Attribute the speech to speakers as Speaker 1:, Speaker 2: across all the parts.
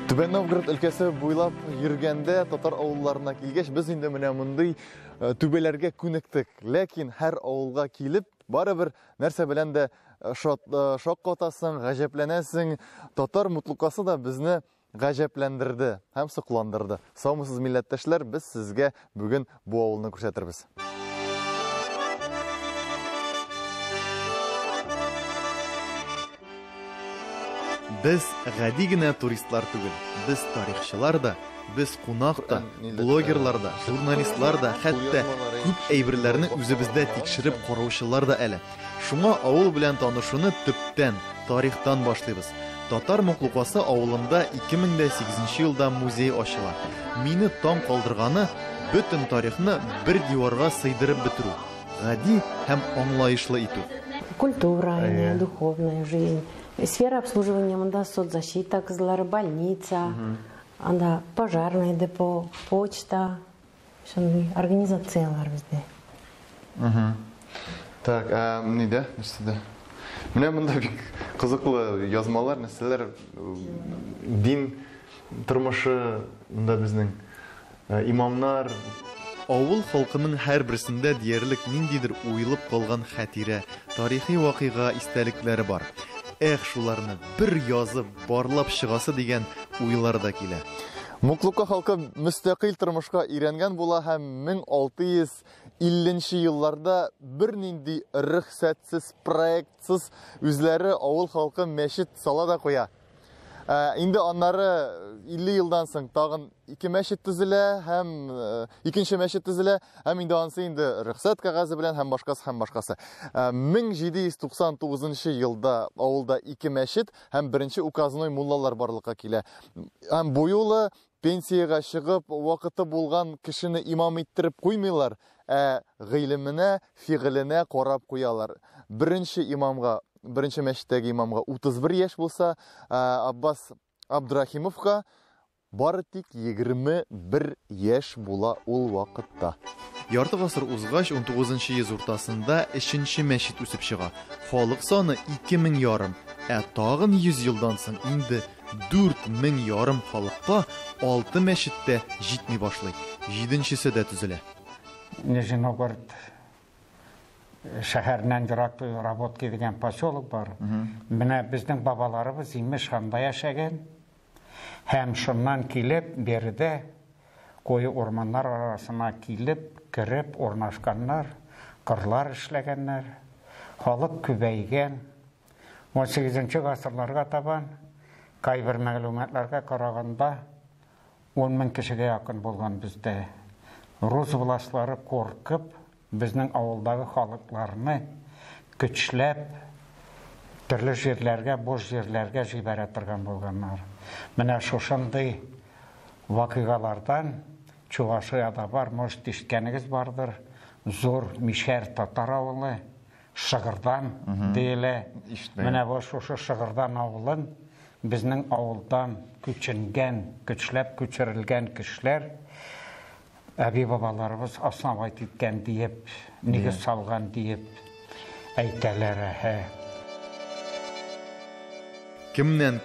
Speaker 1: Түбән Новгород өлкәсе буйлап йөргәндә татар авылларына килгәч, без инде менә мондый түбәләргә күнектек. Ләкин һәр авылга килеп, барыбер нәрсә белән дә шаккатасың, гаҗәпләнәсең. Татар мутлукасы да безне гаҗәпләндерде һәм сокландырды. Саумысыз милләттәшләр, без сезгә бүген бу авылны күрсәтербез. Без гади генә туристлар түгел. Без тарихчылар да, без кунак та, блогерлар да, журналистлар да, хәтта күп әйберләрне үзебездә тикшереп караучылар да әле. Шуңа авыл белән танышуны төптән, тарихтан башлыйбыз. Татар Муклукасы авылында 2008 елда музей ачыла. Мине таң калдырганы бөтен тарихны бер диварга сыйдырып бетерү, гади һәм аңлаешлы итү.
Speaker 2: Культура, духовная жизнь. Сфера обслуживания, анда соцзащита, кызлары, больница, анда пожарное депо, почта, организациялар безде.
Speaker 1: Так, нидә, нәрсәдә? Менә монда бик кызыклы язмалар, нәрсәләр, дин тормышы, монда безнең имамнар. Авыл халкының һәр берсендә диярлек ниндидер уелып калган хәтирә, тарихи вакыйга истәлекләре бар. Шуларны бер язып, барлап чыгасы дигән уйлар да килә. Муклука халкы мөстәкыйль тормышка өйрәнгән була һәм 1650 елларда бернинди рөхсәтсез, проектсыз үзләре авыл халкы мәчет сала да куя. Инде аннары 50 елдан соң тагын 2 мәчет төзелә һәм икенче мәчет төзелә һәм инде анысы инде рөхсәт кәгазе белән һәм башкасы. 1799 елда авылда 2 мәчет һәм беренче указной муллалар барлыкка килә. Һәм бу юлы пенсияга чыгып, вакыты булган кешене имам иттереп куймыйлар, гыйлеменә, фигыленә карап куялар. Беренче мәчеттәге имамга 31 яшь булса, Аббас Абдрахимовка бары тик 21 яшь була ул вакытта. Ярты гасыр узгач 19 йөз уртасында 3нче мәчет үсеп чыга. Халык саны 2000 тагын 100 елдан соң инде 4000 халыкка 6 мәчеттә җитми башлый. 7нчесе дә төзелә.
Speaker 3: Нижний Новгород шәһәрнән ерак работки дигән поселок бар. Менә безнең бабаларыбыз имеш ханда яшәгән. Һәм шуннан килеп, бердә куе урманнар арасына килеп, кирип урнашканнар, кырлар эшләгәннәр. Халык күбәйгән. 18нче гасырларга табан кайбер мәгълүматларга караганда 10,000 кешегә якын булган бездә. Рус властлары коркып, безнең авылдагы халыкларны көчләп төрле җирләргә, бош җирләргә җибәрә торган булганнар. Менә шушындый вакыйгалардан Чувашияда бар, может, ишеткәнегез бардыр, зур Мишәр татар авылы, Шыгырдан диелә. Менә шушы Шыгырдан авылын безнең авылдан күченгән, көчләп күчерелгән кешеләр әби бабаларыбыз основать иткән диеп, нигез салган диеп әйтәләр.
Speaker 1: Кемнән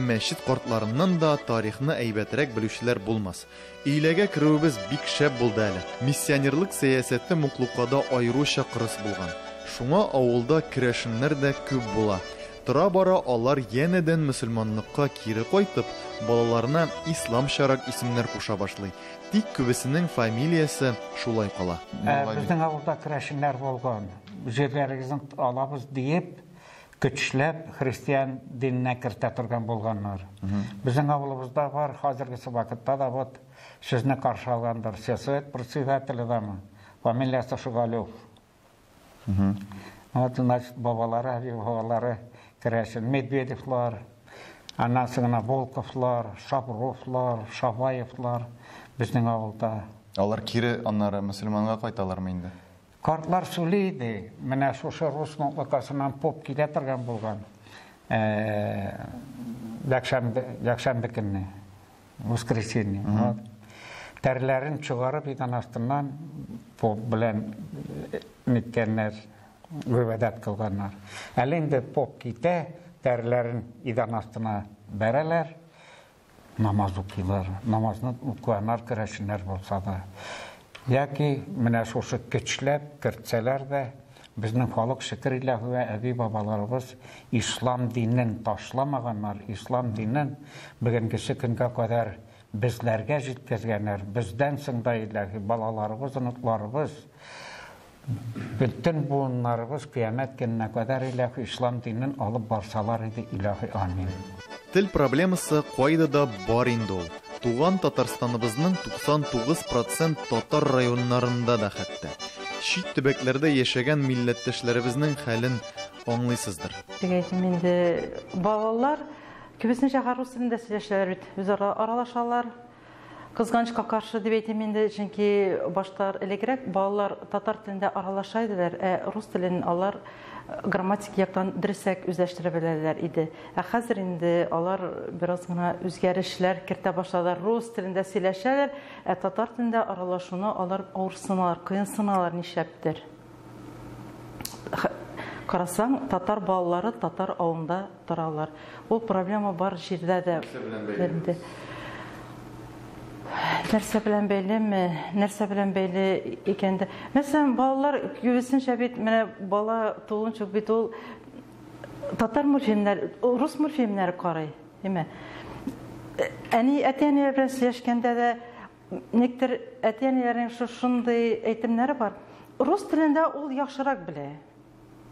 Speaker 1: мәчет картларыннан да тарихны әйбәтрәк белүчеләр булмас. Өйләгә керүебез бик шәп булды әле. Миссионерлык сәясәте Муклукада аеруча кырыс булган. Шуңа авылда керәшеннәр дә күп була. Тора-бара алар янәдән мөселманлыкка кире кайтып, балаларына исламчарак исемнәр куша башлый. Тик күбесенең фамилиясе шулай кала.
Speaker 3: Безнең авылда керәшеннәр булган. Җирләрегезне алабыз диеп, көчләп христиан диненә кертә торган булганнар. Безнең авылыбызда бар, хәзерге вакытта да вот сезне каршы алгандыр. Сельсовет председателе дамы, фамилиясе Шугалев. Вот значит бабалары керәшен, Медведевлар, аннан соң Волковлар, Шабровлар, Шабаевлар безнең авылда.
Speaker 1: Алар кире аннары мөселманга кайталармы инде?
Speaker 3: Картлар сөйлейді. Менә шушы рус муклукасыннан поп килә торган булган. Якшәмбе көнне, воскресенье. Тәрләрен чыгарып идан астыннан поп белән ниткәннәр, гыйбадәт кылганнар. Әле инде поп китә, тәрләрен идан астына бәрәләр. намаз укыйлар, намазны укыганнар керәшеннәр булса да. Яки менә шушы көчләп кертсәләр дә, безнең халык шөкер илаһи әби бабаларыбыз ислам динен ташламаганнар, ислам динен бүгенге көнгә кадәр безләргә җиткәзгәннәр, бездән соң да илаһи балаларыбыз, оныкларыбыз, bütün буыннарыбыз кыямәт көненә кадәр илаһи ислам динен алып барсалар иде, илаһи амин.
Speaker 1: Тел проблемасы кайда да бар инде ул. Туган Татарстаныбызның 99% татар районнарында да хәтта. Чит төбәкләрдә яшәгән милләттәшләребезнең хәлен аңлыйсыздыр.
Speaker 4: Инде балалар күбесенчә рус телендә сөйләшәләр бит, үзара аралашалар. Кызганычка каршы дип әйтәм инде, чөнки башта элегрәк балалар татар телендә аралаша иделәр, рус телен алар грамматик яктан дөресәк үзләштерә беләләр иде. Хәзер инде алар бераз гына үзгәрешләр кертә башладылар. Рус телендә сөйләшәләр, татар телендә аралашуны алар авырсыналар, кыенсыналар нишләптер. Карасаң, татар балалары татар авылында торалар. Ул проблема бар җирдә дә. Нәрсә белән бәйле икән дә. Мәсәлән, балалар күбесенчә бит, менә бала тулынчык бит ул татар морфемнәр, рус морфемнәре карый, әмма әти-әниләр белән сөйләшкәндә дә никтер әти-әниләрнең шундый әйтемнәре бар. Рус телендә ул яхшырак белә.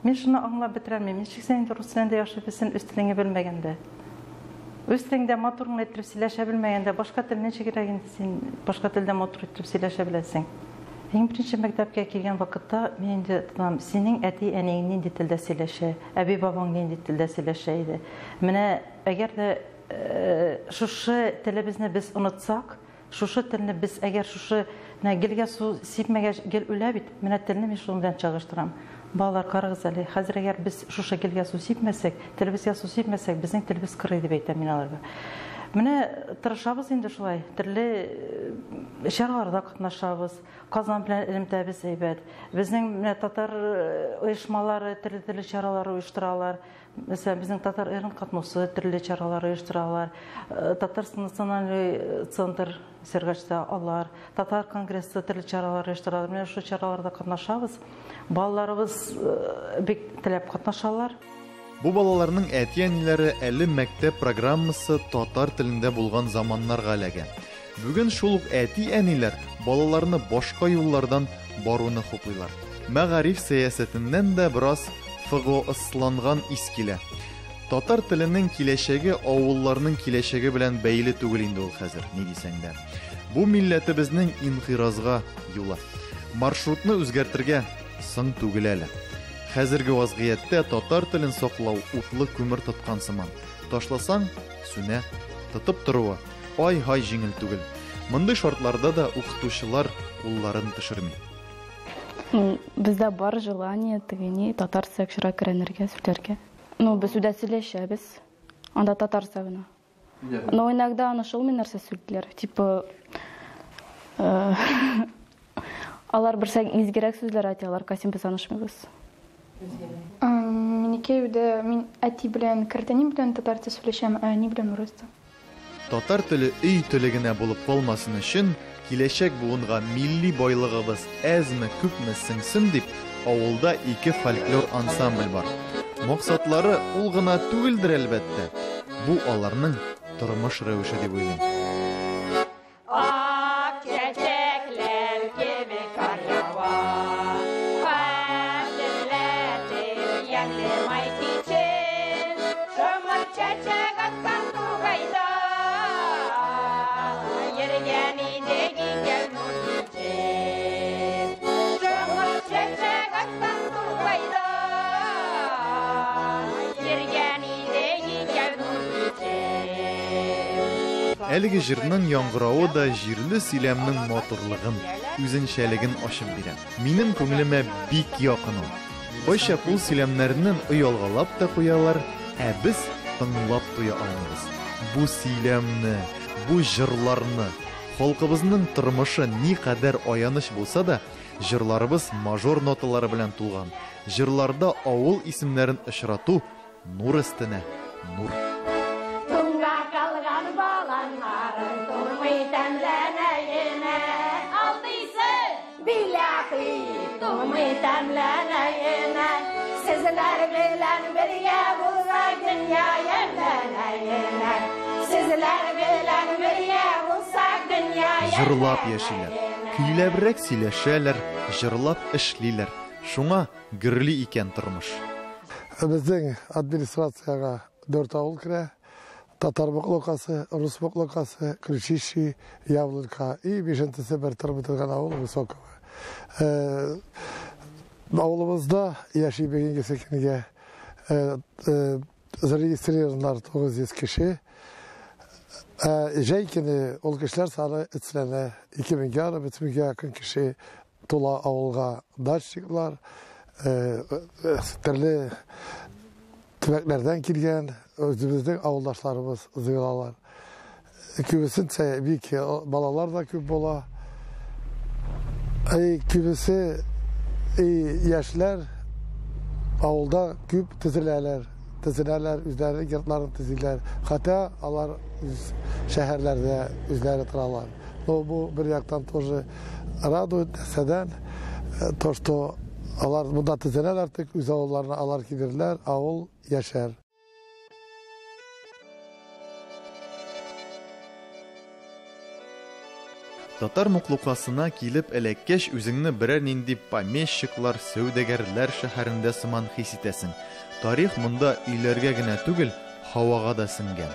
Speaker 4: Мин шуны аңлап бетерәлмим. Ничек син рус телендә яхшы белсен, үз телеңне белмәгәндә? Үз телеңдә матурны итеп сөйләшә белмәгәндә, башка тел ничек инде син башка телдә матур итеп сөйләшә беләсең? Иң беренче мәктәпкә килгән вакытта мин инде тотам, синең әти-әнең нинди телдә сөйләшә, әби-бабаң нинди телдә сөйләшә иде. Менә әгәр дә шушы телебезне без онытсак, шушы телне без әгәр шушы гелгә су сипмәгәч гел үлә бит, менә телне мин шуның белән чагыштырам. Балалар, карагыз әле, хәзер әгәр без шушы гелгә су сипмәсәк, телебезгә су сипмәсәк, безнең телебез кырый дип әйтәм мин аларга. Менә тырышабыз инде шулай, төрле чараларда катнашабыз, Казан белән элемтәбез әйбәт. Безнең менә татар оешмалары төрле чаралар оештыралар. Mesela bizim Tatar Erin Katmosu türlü çaralar uyuşturarlar. Tatar Nasyonal Центр Sergaç'ta alırlar. Tatar Kongresi türlü çaralar uyuşturarlar. Мен şu çaralarda katnaşabız. Балаларыбыз бик теләп катнашалар.
Speaker 1: Бу балаларның әти-әниләре әле мәктәп программасы татар телендә булган заманнарга эләгә. Бүген шул ук әти-әниләр балаларны башка юллардан баруны хуплыйлар. Мәгариф сәясәтеннән дә бераз ысланган ис килә. Татар теленең киләчәге авылларның киләчәге белән бәйле түгел инде ул хәзер, ни дисәң дә. Бу милләтебезнең инхиразга юлы. Маршрутны үзгәртергә соң түгел әле. Хәзерге вазгыятьтә татар телен саклау утлы күмер тоткан сыман. Ташласаң, сүнә, тотып торуы ай-һай җиңел түгел. Мондый шартларда да укытучылар кулларын төшерми.
Speaker 5: Бездә бар желание тегене татарча кешерәк өйрәнергә, сүзләргә. Без үдә сөйләшәбез. Анда татарча гына. Но иногда аны шул мин нәрсә сүзләр. Типа алар берсә изгәрәк сүзләр әйтәләр, касим без анышмыйбыз.
Speaker 6: Минекәйдә мин әти белән, картәним белән татарча сөйләшәм, әни белән русча.
Speaker 1: Татар теле өй теле генә булып калмасын өчен, киләчәк буынга милли байлыгыбыз әзме күпме сеңсен дип, авылда 2 фольклор ансамбль бар. Максатлары ул гына түгелдер әлбәттә. Бу аларның тормыш рәвеше дип уйлыйм. Әлеге җырның яңгыравы да җирле сөйләмнең матурлыгын, үзенчәлеген ачып бирә. Минем күңелемә бик якын ул. Кайчак ул сөйләмнәрнең оялгалап та куялар, ә без тыңлап туя алмыйбыз. Бу сөйләмне, бу җырларны, халкыбызның тормышы никадәр аяныч булса да, җырларыбыз мажор ноталары белән тулган. Җырларда авыл исемнәрен очрату нур өстенә нур.
Speaker 7: Bilahi tumitan lanayena sizler bilen bir yavuza dünyaya lanayena sizler bilen bir yavuza dünyaya
Speaker 1: Jırlap yaşaylar, küylebirek sileşeler, jırlap işliler. Şuna gürlü iken tırmış.
Speaker 8: Bizden administrasiyaga 4 avul kire. Tatar Boklokası, Rus Boklokası, Krişişi, Yavlırka, iyi bir şentisi bir tırmıtırgan avul Vysokova. Avulumuzda yaşayıp egin gesekiniga registreriyorlar 900 kişi. Jeykini ol kişiler sani içlerine 2000'e arı, 3000'e yakın kişi tola avulga daş çıktılar. Türlü tüveklerden girgen, özümüzden avuldaşlarımız zıgılalar. Kübüsünse bir ki balalar da küp bola. Kübüsü yaşlar avulda küp tizilerler. Tizilerler, üzerine yırtların tiziler. Hatta alar şehirlerde üzerine tıralar. Bu bir yaktan tozu radyo deseden toştu alar bunda tiziler artık üz avullarına alar giderler, avul yaşar.
Speaker 1: Tatar muklukasına kilip elekkeş üzüngni birer nindi pameşşiklar, söwdegerler şäherinde sıman his itesin. Tarih munda üýlerge gine tügül, hawaga da singen.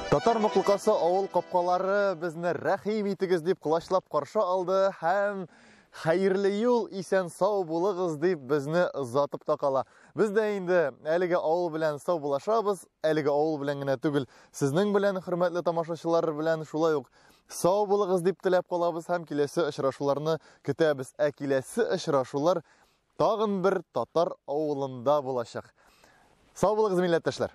Speaker 1: Tatar muklukası avul kapkalary bizne rahim itigiz dip kulaçlap karşı aldı hem hayırlı yol isen sağ bulığız deyip bizni uzatıp da kala. Biz de indi eligi avul bilen sağ bulaşabız, eligi avul bilen gine tügül. Sizning bilen hürmetli tamaşaçılar bilen şulay yok. Sağ bulığız deyip tilep kalabız hem kilesi ışraşularını kütəbiz. Kilesi ışraşular tağın bir Tatar avulunda bulaşak. Sağ bulığız milletteşler.